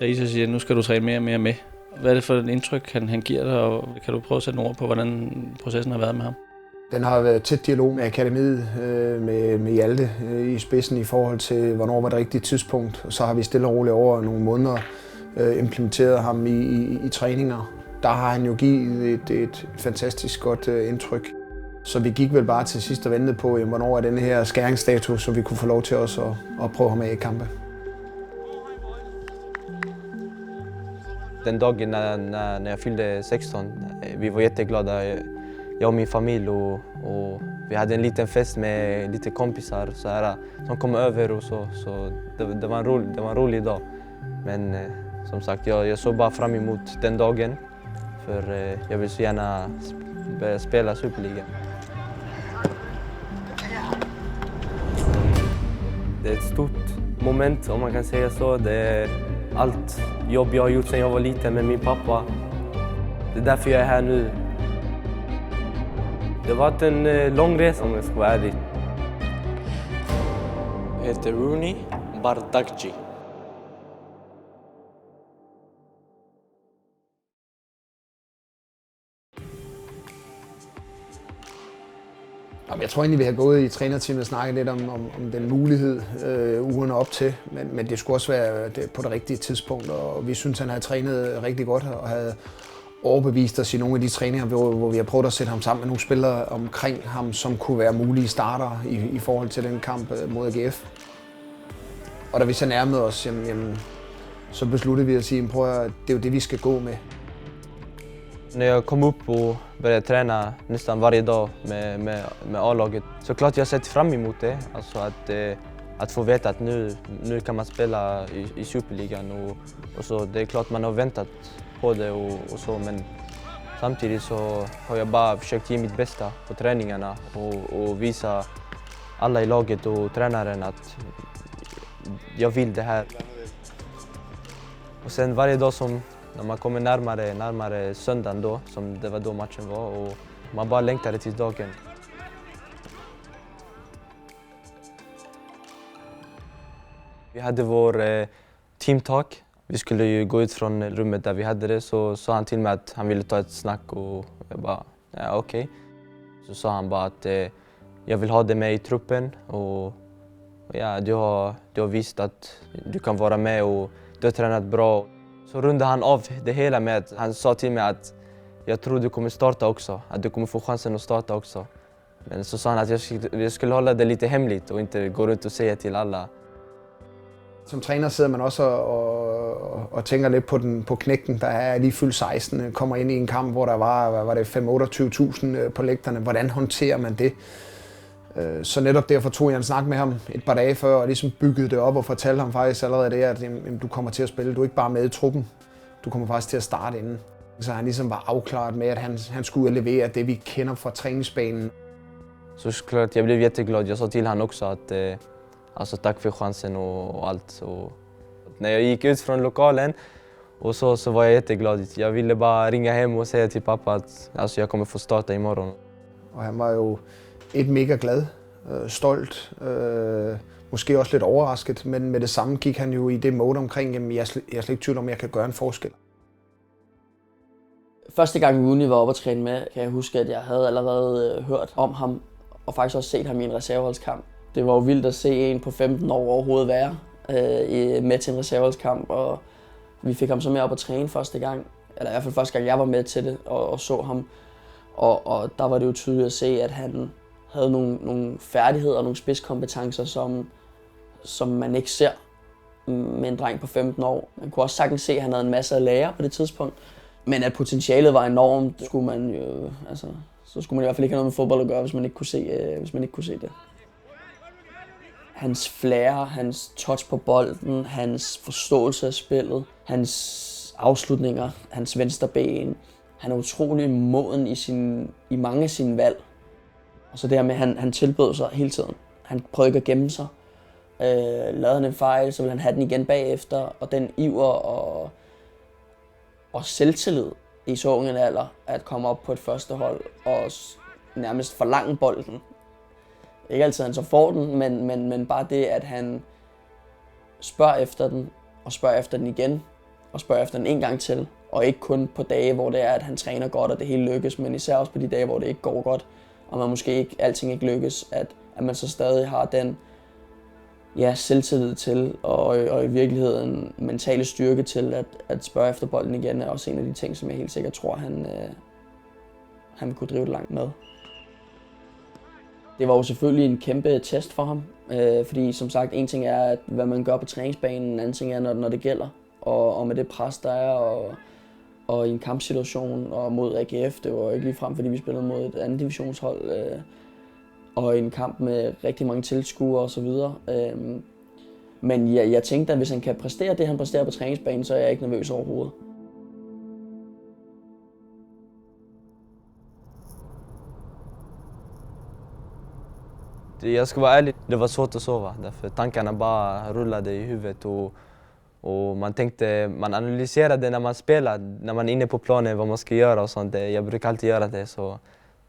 Da Isa siger, at nu skal du træne mere og mere med. Hvad er det for et indtryk, han giver dig, og kan du prøve at sætte nogle ord på, hvordan processen har været med ham? Den har været tæt dialog med akademiet, med Hjalte i spidsen i forhold til, hvornår var det rigtige tidspunkt. Så har vi stille og roligt over nogle måneder implementeret ham i træninger. Der har han jo givet et fantastisk godt indtryk. Så vi gik vel bare til sidst og ventede på, hvornår er denne her skæringsdato, så vi kunne få lov til os at prøve ham af i kampe. Den dagen när jag fyllde 16, vi var jätteglada. Jag och min familj och vi hade en liten fest med lite kompisar så här, som kom över och så det var en rolig dag. Men som sagt, jag såg bara fram emot den dagen för jag vill så gärna börja spela Superliga. Det är ett stort moment om man kan säga så. Det är allt jobb jag har gjort sedan jag var liten med min pappa. Det är därför jag är här nu. Det har varit en lång resa om jag ska vara ärlig. Jag heter Rooney Bardakci. Jeg tror egentlig, vi har gået i trænerteamet og snakket lidt om den mulighed ugerne op til, men det skulle også være på det rigtige tidspunkt, og vi synes, han havde trænet rigtig godt og havde overbevist os i nogle af de træninger, hvor vi har prøvet at sætte ham sammen med nogle spillere omkring ham, som kunne være mulige starter i forhold til den kamp mod AGF. Og da vi så nærmede os, så besluttede vi at sige, prøv at det er jo det, vi skal gå med. När jag kom upp och började träna nästan varje dag med A-laget så klart jag sett fram emot det. Alltså att få veta att nu kan man spela i Superligan och så. Det är klart man har väntat på det och så, men samtidigt så har jag bara försökt ge mitt bästa på träningarna och visa alla i laget och tränaren att jag vill det här. Och sen varje dag som när man kommer närmare söndagen då, som det var då matchen var, och man bara längtade till dagen. Vi hade vår teamtalk. Vi skulle ju gå ut från rummet där vi hade det, så sa han till mig att han ville ta ett snack och jag bara, ja okej. Så sa han bara att jag vill ha dig med i truppen och ja, du har visat att du kan vara med och du har tränat bra. Så rundade han av det hela med att han sa till mig att jag tror du kommer starta också, att du kommer få chansen att starta också. Men så sa han att jag skulle hålla det lite hemligt och inte gå runt och säga till alla. Som træner sidder man også og tænker lidt på knægten, der er lige fyldt 16, kommer ind i en kamp, hvor der var det 5-28.000 på lægterne. Hvordan håndterer man det? Så netop derfor tog jeg en snak med ham et par dage før og ligesom byggede det op og fortalte ham faktisk allerede det, at du kommer til at spille. Du er ikke bare med i truppen, du kommer faktisk til at starte inden. Så han ligesom var afklaret med, at han skulle levere det, vi kender fra træningsbanen. Så såklart, jag blev jätteglad. Jag sa till han också att alltså, tack för chansen och allt. Och när jag gick ut från lokalen och så var jag jätteglad. Jag ville bara ringa hem och säga till pappa att alltså, jag kommer få starta imorgon. Og han var jo mega glad, stolt, måske også lidt overrasket, men med det samme gik han jo i det mode omkring, jeg er slet ikke tvivl om, at jeg kan gøre en forskel. Første gang Rooney var oppe at træne med, kan jeg huske, at jeg havde allerede hørt om ham, og faktisk også set ham i en reserveholdskamp. Det var jo vildt at se en på 15 år overhovedet være med til en reserveholdskamp, og vi fik ham så med op at træne første gang, eller i hvert fald første gang jeg var med til det og så ham. Og der var det jo tydeligt at se, at han havde nogle færdigheder og nogle spidskompetencer, som man ikke ser med en dreng på 15 år. Man kunne også sagtens se, at han havde en masse at lære på det tidspunkt. Men at potentialet var enormt, så skulle man i hvert fald ikke have noget med fodbold at gøre, hvis man ikke kunne se det. Hans flair, hans touch på bolden, hans forståelse af spillet, hans afslutninger, hans venstre ben. Han er utrolig moden i mange af sine valg. Og så det her med, at han tilbød sig hele tiden. Han prøvede ikke at gemme sig. Lavede han en fejl, så ville han have den igen bagefter. Og den iver og selvtillid i så ung en alder, at komme op på et første hold og nærmest forlange bolden. Ikke altid han så får den, men bare det, at han spørger efter den og spørger efter den igen, og spørger efter den en gang til. Og ikke kun på dage, hvor det er, at han træner godt, og det hele lykkes, men især også på de dage, hvor det ikke går godt, og man måske ikke, alting ikke lykkes, at man så stadig har den selvtillid til, og i virkeligheden mentale styrke til at spørge efter bolden igen, er også en af de ting, som jeg helt sikkert tror, han vil kunne drive det langt med. Det var jo selvfølgelig en kæmpe test for ham, fordi som sagt, en ting er, hvad man gør på træningsbanen, en anden ting er, når det gælder, og med det pres, der er, og i en kampsituation og mod AGF, det var ikke ligefrem, fordi vi spillede mod et andet divisionshold, og en kamp med rigtig mange tilskuere osv. Men jeg tænkte, at hvis han kan præstere det, han præsterer på træningsbanen, så er jeg ikke nervøs overhovedet. Jag ska vara ärlig, det var svårt att sova därför tankarna bara rullade i huvudet och man analyserade när man spelar, när man är inne på planen vad man ska göra och sånt. Jag brukar alltid göra det, så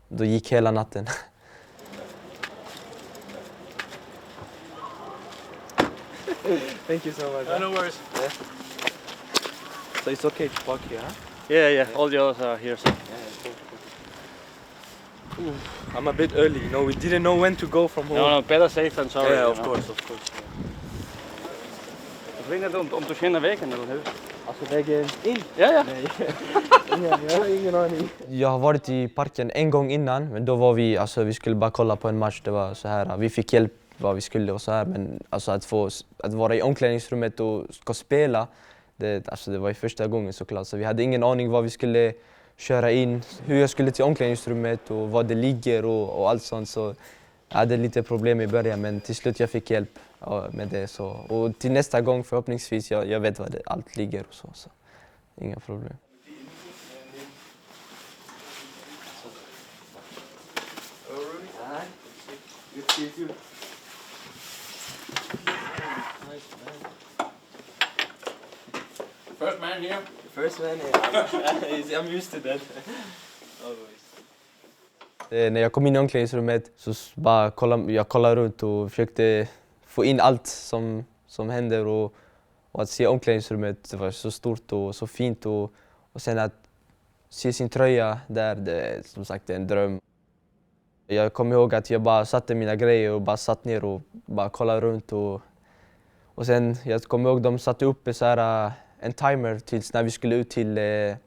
då gick hela natten. Thank you so much. No worries. Yeah. So it's okay to park here, huh? Yeah. All the others are here. So. I'm a bit early, we didn't know when to go from home. No, better safe than sorry. Yeah, of course. Jag vet inte om du känner vägen eller hur? Alltså vägen in? Ja. Nej. Jag har ingen aning. Jag har varit i parken en gång innan, men då var vi skulle bara kolla på en match. Det var så här, vi fick hjälp vad vi skulle och så här, men alltså att vara i omklädningsrummet och ska spela, det var ju första gången såklart, så vi hade ingen aning vad vi skulle köra in, hur jag skulle till omklädningsrummet och var det ligger och allt sånt, så jag hade lite problem i början, men till slut jag fick hjälp med det, så och till nästa gång förhoppningsvis jag vet vad allt ligger och så inga problem. First man here. First man here. I'm used to that. När jag kom in i omklädningsrummet så bara kollade runt och försökte få in allt som händer och att se omklädningsrummet, det var så stort och så fint och sen att se sin tröja där, det är som sagt en dröm. Jag kommer ihåg att jag bara satte mina grejer och bara satt ner och bara kollade runt och sen jag kommer ihåg de satte upp så här en timer tills när vi skulle ut till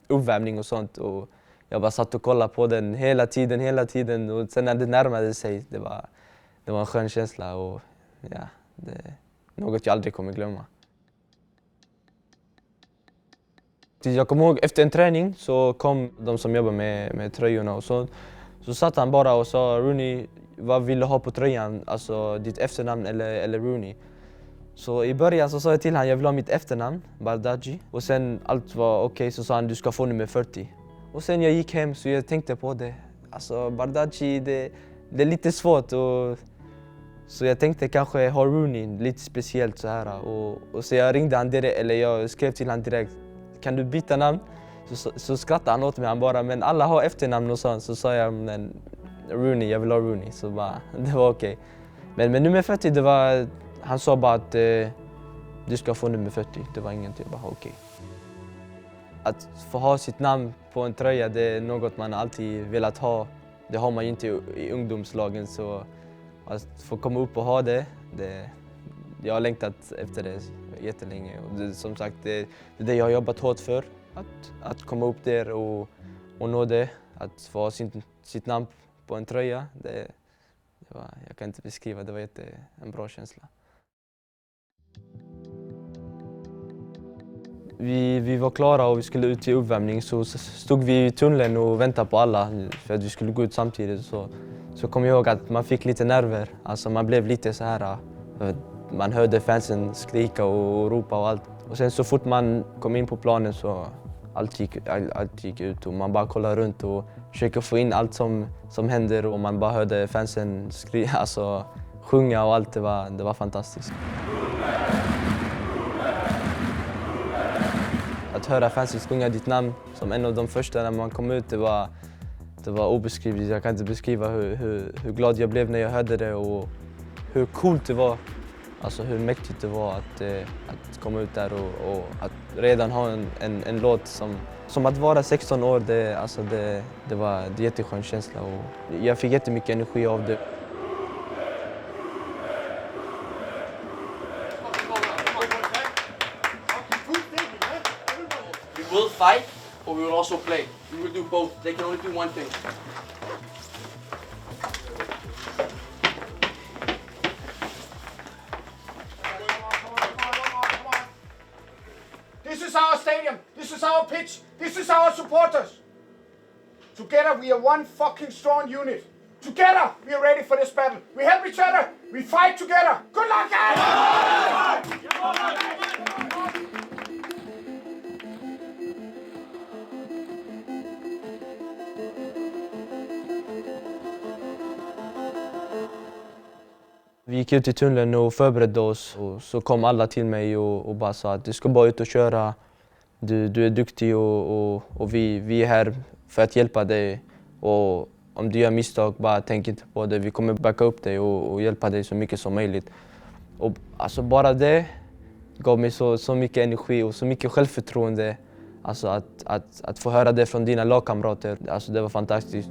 uppvärmning och sånt, och jag bara satt och kollade på den hela tiden och sen när det närmade sig, det var en skön känsla och ja, det är något jag aldrig kommer glömma. Jag kommer ihåg efter en träning så kom de som jobbar med tröjorna och så satt han bara och sa: Rooney, vad vill du ha på tröjan? Alltså ditt efternamn eller Rooney? Så i början så sa jag till honom, jag vill ha mitt efternamn, Bardghji. Och sen allt var okej, så sa han, du ska få nummer 40. Och sen jag gick hem så jag tänkte på det. Alltså Bardghji, det är lite svårt. Så jag tänkte kanske ha Rooney, lite speciellt så här. Och så jag ringde han direkt, eller jag skrev till honom direkt, kan du byta namn? Så skrattade han åt mig, han bara, men alla har efternamn och sånt. Så sa jag, men Rooney, jag vill ha Rooney. Så bara, det var okej. Men nummer 40, det var... Han sa bara att du ska få nummer 40, det var ingenting, jag bara okej. Att få ha sitt namn på en tröja, det är något man alltid velat ha. Det har man ju inte i ungdomslagen, så att få komma upp och ha det jag har längtat efter det jättelänge. Och det, som sagt, det är det jag har jobbat hårt för, att komma upp där och nå det. Att få ha sitt namn på en tröja, jag kan inte beskriva, det var en bra känsla. Vi var klara och vi skulle ut till uppvärmning, så stod vi i tunneln och väntade på alla för att vi skulle gå ut samtidigt. Så kom jag ihåg att man fick lite nerver, alltså man blev lite så här, man hörde fansen skrika och ropa och allt. Och sen så fort man kom in på planen så allt gick ut och man bara kollade runt och försökte få in allt som händer, och man bara hörde fansen skrika, alltså sjunga och allt, det var fantastiskt. Att höra fansen sjunga ditt namn som en av de första när man kom ut, det var obeskrivligt. Jag kan inte beskriva hur glad jag blev när jag hörde det och hur coolt det var. Alltså hur mäktigt det var att komma ut där och att redan ha en låt som att vara 16 år, det var en jätteskön känsla och jag fick jättemycket energi av det. We will fight, but we will also play. We will do both. They can only do one thing. This is our stadium. This is our pitch. This is our supporters. Together we are one fucking strong unit. Together we are ready for this battle. We help each other. We fight together. Good luck, guys! Vi gick ut i tunneln och förberedde oss och så kom alla till mig och bara sa att du ska bara ut och köra. Du är duktig och vi är här för att hjälpa dig. Och om du gör misstag, bara tänk inte på det. Vi kommer backa upp dig och hjälpa dig så mycket som möjligt. Och alltså bara det gav mig så mycket energi och så mycket självförtroende. Alltså att få höra det från dina lagkamrater, alltså det var fantastiskt.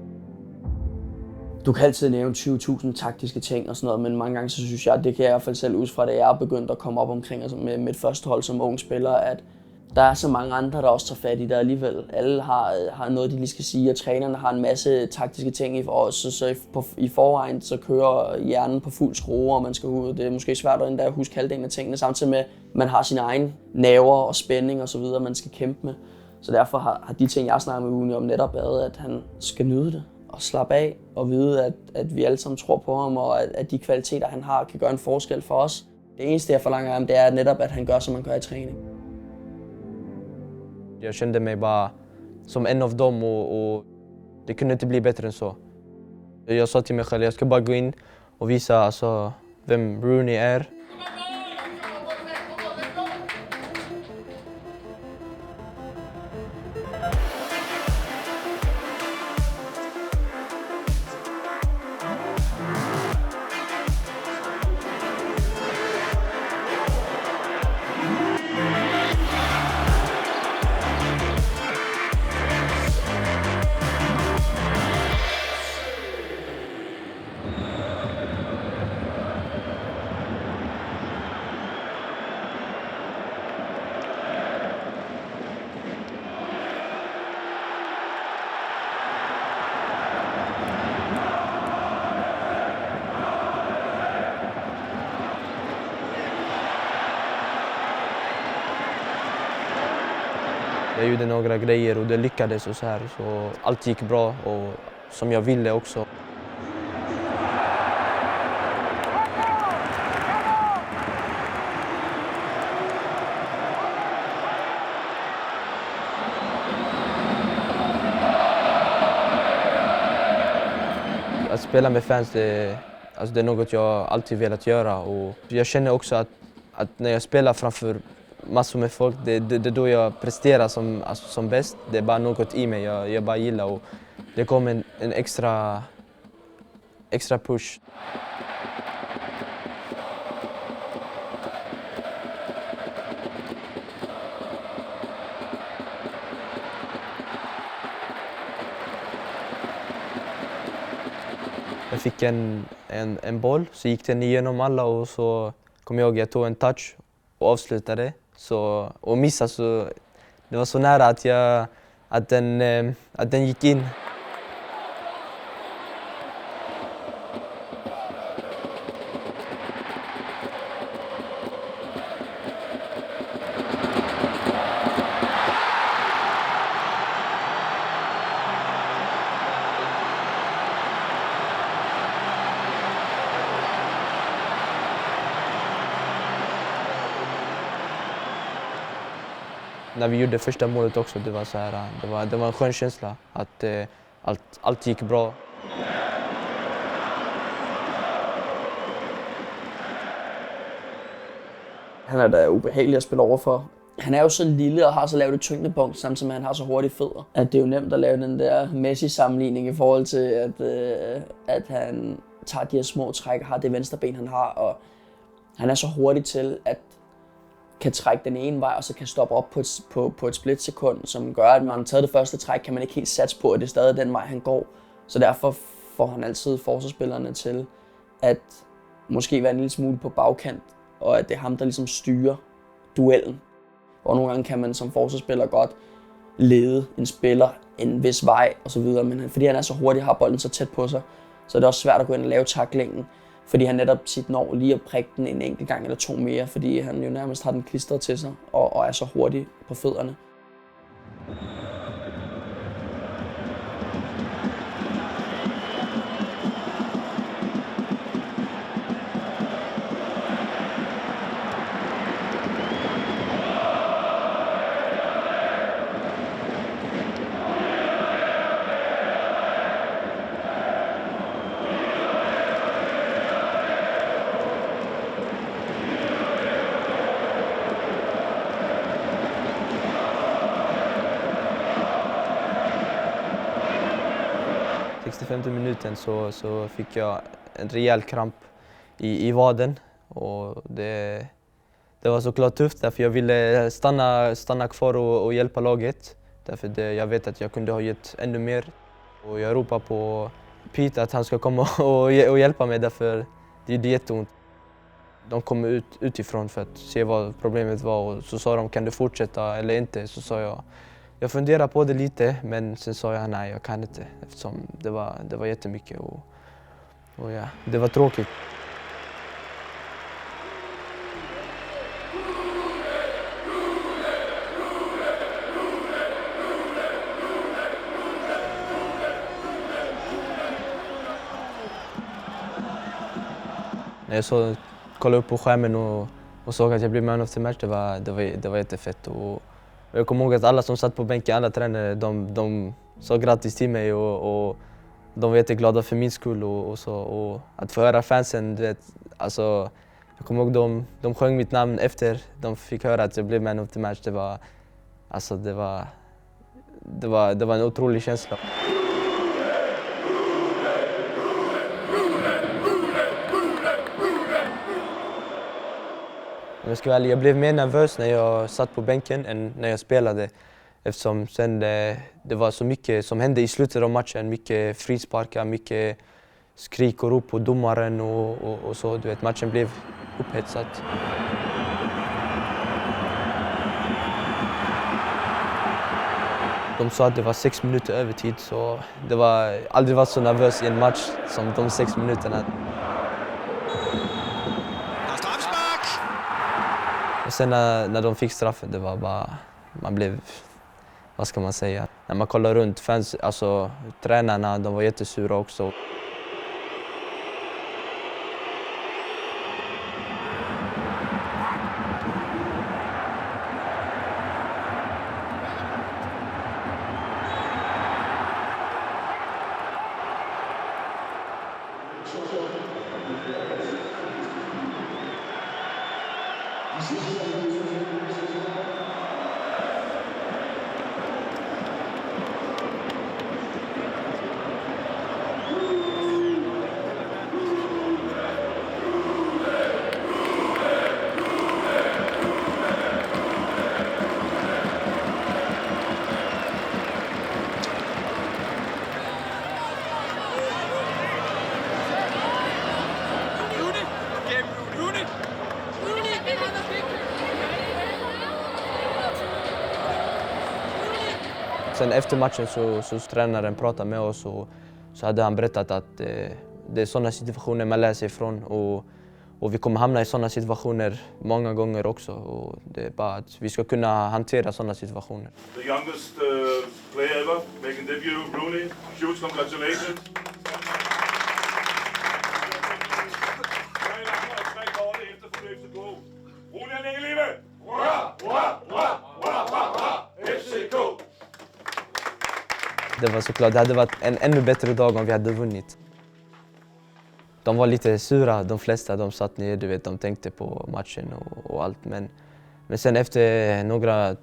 Du kan altid nævne 20.000 taktiske ting og sådan noget, men mange gange så synes jeg, det kan jeg i hvert fald selv ud fra, da jeg er begyndt at komme op omkring altså med mit første hold som ung spiller, at der er så mange andre, der også tager fat i det alligevel. Alle har noget, de lige skal sige, og trænerne har en masse taktiske ting i os, så i forvejen så kører hjernen på fuld skrue, og man skal ud. Det er måske svært at endda huske halvdelen af tingene, samtidig med, at man har sine egne nerver og spænding og så videre, man skal kæmpe med. Så derfor har de ting, jeg snakker med Uni om netop været, at han skal nyde det og slappe af og vide, at vi alle sammen tror på ham, og at de kvaliteter, han har, kan gøre en forskel for os. Det eneste, jeg forlanger af ham, det er netop, at han gør, som man gør i træning. Jag kände mig bara som en av dem och det kunde inte bli bättre än så. Jag sa till mig själv, jag ska bara gå in och visa alltså, vem Rooney är. Jag gjorde några grejer och det lyckades och så här, så allt gick bra och som jag ville också. Att spela med fans, det är något jag alltid velat göra och jag känner också att när jag spelar framför massor med folk, det är då jag presterar som bäst. Det är bara något i mig jag bara gillar och det kommer en extra push. Jag fick en boll, så gick den igenom alla och så kom jag tog en touch och avslutade och missade, så det var så nära att den gick in. När vi gjorde första målet också, det var så här, det var en skön känsla att allt gick bra. Han er da ubehagelig at spille overfor. Han er jo så lille og har så lavt et tyngdepunkt, samtidig med at han har så hurtige fødder. At det er jo nemt at lave den der Messi-sammenligning i forhold til, at han tager de her små træk og har det venstre ben, han har. Og han er så hurtig til, at kan trække den ene vej, og så kan stoppe op på et splitsekund, som gør, at man har taget det første træk, kan man ikke helt satse på, at det er stadig den vej, han går. Så derfor får han altid forsvarsspillerne til at måske være en lille smule på bagkant, og at det er ham, der ligesom styrer duellen. Og nogle gange kan man som forsvarsspiller godt lede en spiller en vis vej osv., men fordi han er så hurtig og har bolden så tæt på sig, så er det også svært at gå ind og lave taklingen, fordi han netop tit når lige at prikke den en enkelt gang eller to mere, fordi han jo nærmest har den klistret til sig og er så hurtig på fødderne. I 65 minuten så fick jag en rejäl kramp i vaden och det var såklart tufft därför jag ville stanna kvar och hjälpa laget. Därför jag vet att jag kunde ha gett ännu mer. Och jag ropar på Pete att han ska komma och hjälpa mig därför det är jätteont. De kom utifrån för att se vad problemet var och så sa de, kan du fortsätta eller inte? Så sa jag funderar på det lite, men sen sa jag nej, jag kan inte eftersom det var jättemycket och ja, det var tråkigt. När jag kollade upp på skärmen och såg att jag blev man of the match, det var jättefett. Och jag kommer ihåg att alla som satt på bänken, alla tränare, de sa grattis till mig och de var jätteglada för min skull och så. Och att få höra fansen, du vet, alltså, jag kommer ihåg de sjöng mitt namn efter de fick höra att jag blev man of the match. Det var en otrolig känsla. Om jag ska vara ärlig, jag blev mer nervös när jag satt på bänken än när jag spelade. Eftersom sen det var så mycket som hände i slutet av matchen. Mycket frisparkar, mycket skrik och rop på domaren och så. Du vet, matchen blev upphetsad. De sa att det var 6 minuter övertid, så det var aldrig varit så nervös i en match som de 6 minuterna. Och sen när de fick straffen, det var bara, man blev, vad ska man säga, när man kollar runt, fans, alltså tränarna, de var jättesura också. Sen efter matchen så tränaren pratade med oss och så hade han berättat att det är sådana situationer man lär sig ifrån och vi kommer hamna i sådana situationer många gånger också och det är bara att vi ska kunna hantera sådana situationer. The youngest player ever making debut, Rooney. Huge congratulations. Rooney er længe live! Hurra! Hurra! Hurra! Hurra! Hurra! FCK! Det var såklart, det hade varit en ännu bättre dag om vi hade vunnit. De var lite sura, de flesta, de satt ner, du vet, de tänkte på matchen och allt. Men sen efter några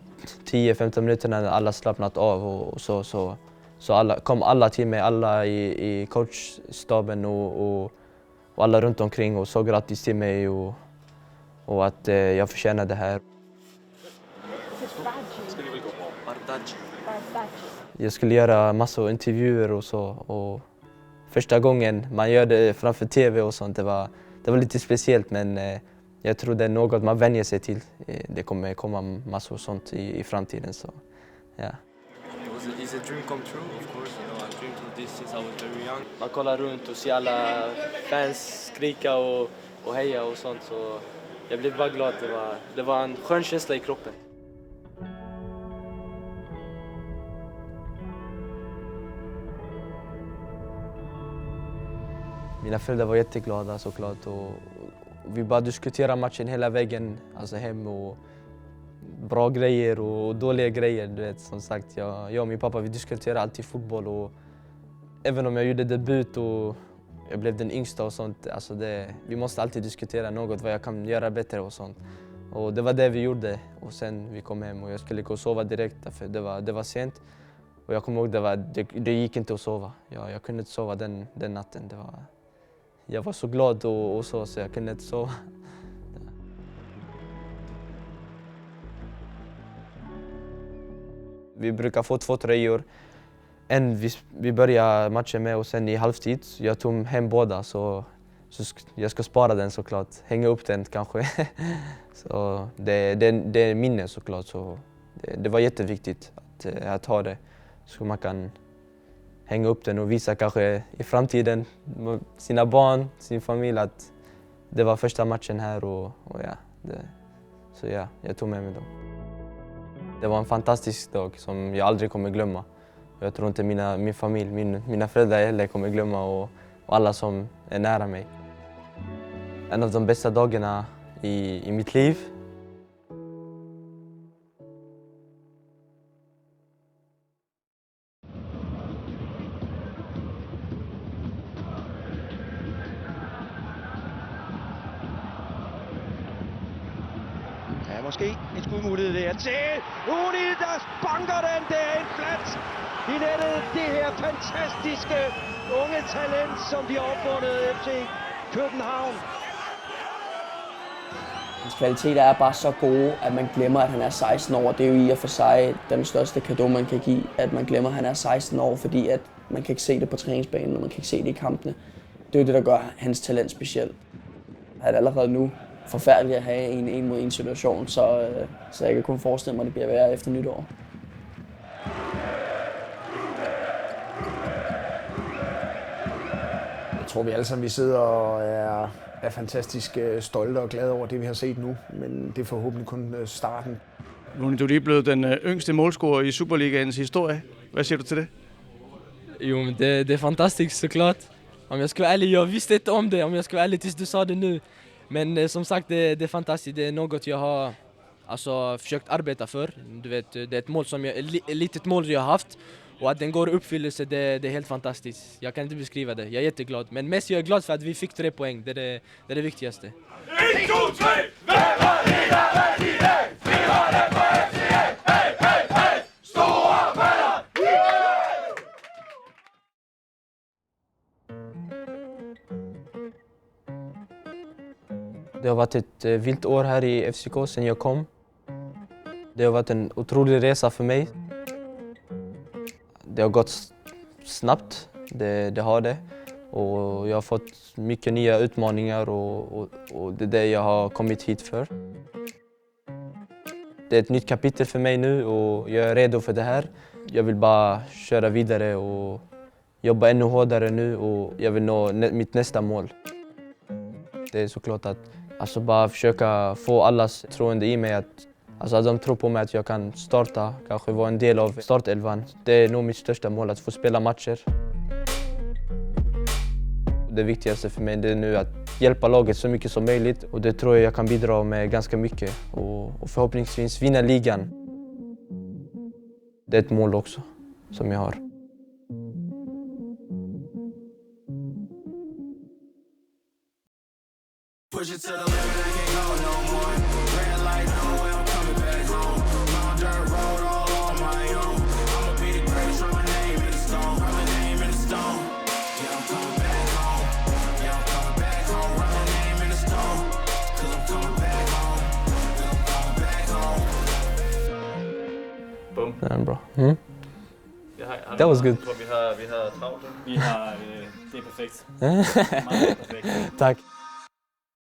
10-15 minuter när alla slappnat av och så kom alla till mig, alla i coachstaben och alla runt omkring och sa grattis till mig och att jag förtjänade det här. Ska ni väl gå på? Bardghji. Jag skulle göra massor av intervjuer och så. Och första gången man gör det framför TV och sånt, det var lite speciellt, men jag tror det är något man vänjer sig till. Det kommer komma massor sånt i framtiden. Så, ja. It's a dream come true, of course. You know, I dreamed of this since I was very young. Man kollar runt och ser alla fans skrika och heja och sånt, så jag blev bara glad. Det var en skön känsla i kroppen. Mina föräldrar var jätteglada såklart, och vi bara diskuterade matchen hela vägen, alltså hem, och bra grejer och dåliga grejer. Du vet, som sagt, jag och min pappa, vi diskuterade alltid fotboll, och även om jag gjorde debut och jag blev den yngsta och sånt, alltså vi måste alltid diskutera något, vad jag kan göra bättre och sånt. Och det var det vi gjorde, och sen vi kom hem och jag skulle gå och sova direkt, för det var sent. Och jag kommer ihåg, det gick inte att sova. Jag kunde inte sova den natten. Jag var så glad och så jag kunde inte sova. Vi brukar få 2 tröjor. En vi börjar matchen med, och sen i halvtid. Jag tog hem båda, så jag ska spara den såklart. Hänga upp den kanske. Så det är minne såklart. Så det var jätteviktigt att ha det. Så man kan hänga upp den och visa kanske i framtiden sina barn, sin familj, att det var första matchen här, och jag tog med mig dem. Det var en fantastisk dag som jag aldrig kommer glömma. Jag tror inte min familj, mina föräldrar heller kommer glömma, och alla som är nära mig. En av de bästa dagarna i mitt liv. Ja, måske en skudmulighed der til Unidas banker den der en flat i nettet. Det her fantastiske unge talent, som de har opfundet FC København. Hans kvaliteter er bare så gode, at man glemmer, at han er 16 år. Det er jo i og for sig den største cadeau, man kan give, at man glemmer, at han er 16 år, fordi at man kan ikke se det på træningsbanen, og man kan ikke se det i kampene. Det er jo det, der gør hans talent specielt. Han er allerede nu forfærdeligt at have en mod en situation, så jeg kan kun forestille mig, at det bliver værre efter nytår. Jeg tror, vi alle sammen sidder og er fantastisk stolte og glade over det, vi har set nu, men det er forhåbentlig kun starten. Rooney, du er lige blevet den yngste målscorer i Superligaens historie. Hvad siger du til det? Jo, men det är fantastiskt såklart. Om jag ska vara ärlig, jag visste inte om det, om jag ska vara ärlig tills du sa det nu. Men som sagt, det är fantastiskt. Det är något jag har försökt arbeta för. Du vet, det är ett mål som ett litet mål jag har haft. Och att den går i uppfyllelse, det är helt fantastiskt. Jag kan inte beskriva det. Jag är jätteglad. Men mest jag är glad för att vi fick 3 poäng. Det är det viktigaste. 1, 2, 3! Hvem har hela været i dag? Vi har det på FCA! Hey, hey, hey! Store baller! Det har varit ett vilt år här i FCK sen jag kom. Det har varit en otrolig resa för mig. Det har gått snabbt, det har det. Och jag har fått mycket nya utmaningar, och det är det jag har kommit hit för. Det är ett nytt kapitel för mig nu, och jag är redo för det här. Jag vill bara köra vidare och jobba ännu hårdare nu, och jag vill nå mitt nästa mål. Det är såklart att bara försöka få allas troende i mig, att de tror på mig, att jag kan starta, kanske vara en del av startelvan. Det är nog mitt största mål, att få spela matcher. Det viktigaste för mig är nu att hjälpa laget så mycket som möjligt, och det tror jag kan bidra med ganska mycket, och förhoppningsvis vinna ligan. Det är ett mål också som jag har. Push it to the limit, I can't go no more. Red light, no way, I'm coming back home. Round dirt road, all on my own. I'ma be the greatest, write my name in the stone. Write my name in the stone. Yeah, I'm coming back home. Yeah, I'm coming back home. Write my name in the stone. Cause I'm coming back home. Cause I'm coming back home. Bum. Yeah, bro. Hmm? That was good. Vi har travlt. Vi har, det er perfekt. Meget perfekt. Tak.